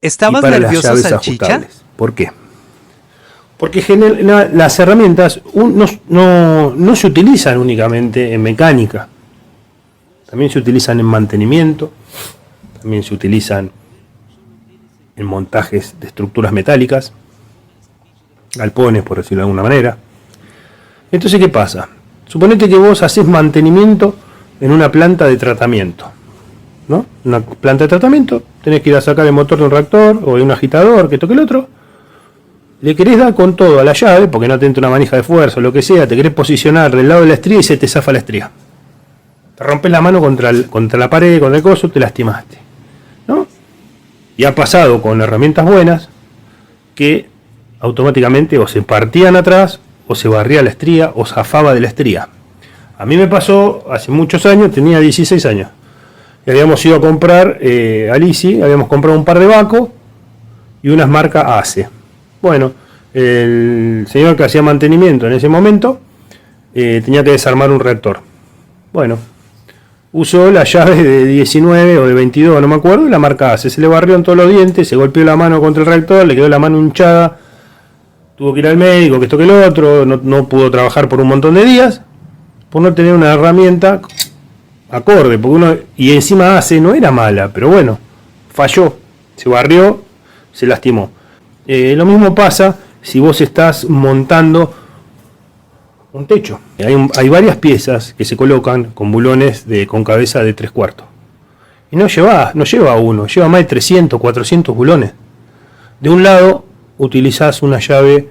y ¿Estabas para las nervioso, llaves Salchicha? ajustables. ¿Por qué? Porque las herramientas no se utilizan únicamente en mecánica, también se utilizan en mantenimiento, también se utilizan en montajes de estructuras metálicas, galpones, por decirlo de alguna manera. Entonces, ¿qué pasa? Suponete que vos haces mantenimiento en una planta de tratamiento, ¿no? Una planta de tratamiento, tenés que ir a sacar el motor de un reactor o de un agitador, que toque el otro. Le querés dar con todo a la llave, porque no te entra una manija de fuerza o lo que sea, te querés posicionar del lado de la estría y se te zafa la estría. Te rompes la mano contra la pared, contra el coso, te lastimaste, ¿no? Y ha pasado con herramientas buenas que automáticamente o se partían atrás, o se barría la estría, o zafaba de la estría. A mí me pasó hace muchos años, tenía 16 años. Y habíamos ido a comprar a Lisi, habíamos comprado un par de Baco y unas marcas ACE. Bueno, el señor que hacía mantenimiento en ese momento tenía que desarmar un reactor. Bueno, usó la llave de 19 o de 22, no me acuerdo, y la marca ACE. Se le barrió en todos los dientes, se golpeó la mano contra el reactor, le quedó la mano hinchada. Tuvo que ir al médico, que esto que lo otro, no pudo trabajar por un montón de días, por no tener una herramienta acorde, y encima ACE no era mala, pero bueno, falló, se barrió, se lastimó. Lo mismo pasa si vos estás montando un techo. Hay varias piezas que se colocan con bulones con cabeza de 3/4. Y no lleva uno, lleva más de 300, 400 bulones. De un lado utilizás una llave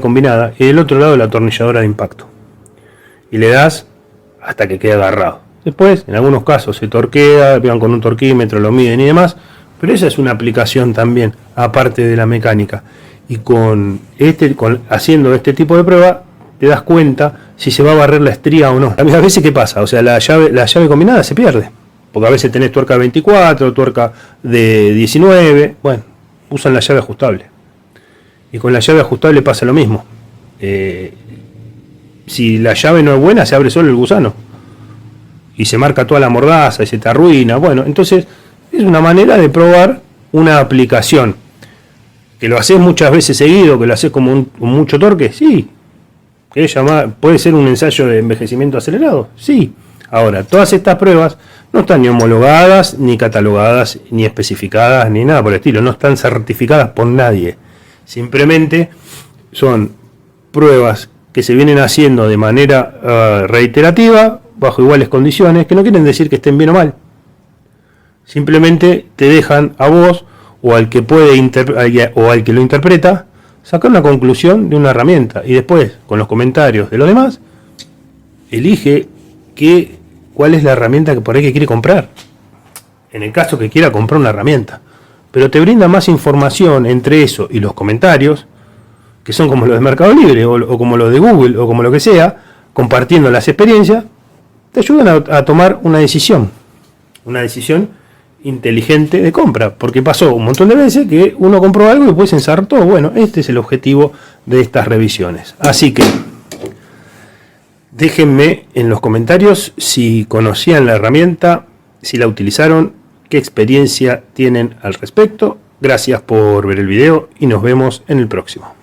combinada y del otro lado la atornilladora de impacto. Y le das hasta que quede agarrado. Después, en algunos casos se torquea, van con un torquímetro, lo miden y demás, pero esa es una aplicación también, aparte de la mecánica. Y haciendo este tipo de prueba, te das cuenta si se va a barrer la estría o no. A veces, ¿qué pasa? O sea, la llave combinada se pierde. Porque a veces tenés tuerca 24, tuerca de 19, bueno, usan la llave ajustable. Y con la llave ajustable pasa lo mismo. Si la llave no es buena, se abre solo el gusano. Y se marca toda la mordaza y se te arruina. Bueno, entonces es una manera de probar una aplicación. Que lo haces muchas veces seguido, que lo haces con mucho torque, sí. ¿Puede ser un ensayo de envejecimiento acelerado? Sí. Ahora, todas estas pruebas no están ni homologadas, ni catalogadas, ni especificadas, ni nada por el estilo. No están certificadas por nadie. Simplemente son pruebas que se vienen haciendo de manera reiterativa, bajo iguales condiciones, que no quieren decir que estén bien o mal. Simplemente te dejan a vos, o al que o al que lo interpreta, sacar una conclusión de una herramienta. Y después, con los comentarios de los demás, elige cuál es la herramienta que por ahí que quiere comprar, en el caso que quiera comprar una herramienta. Pero te brinda más información entre eso y los comentarios, que son como los de Mercado Libre o como los de Google o como lo que sea, compartiendo las experiencias, te ayudan a tomar una decisión inteligente de compra, porque pasó un montón de veces que uno compró algo y después se ensartó. Bueno, este es el objetivo de estas revisiones. Así que déjenme en los comentarios si conocían la herramienta, si la utilizaron, qué experiencia tienen al respecto. Gracias por ver el video y nos vemos en el próximo.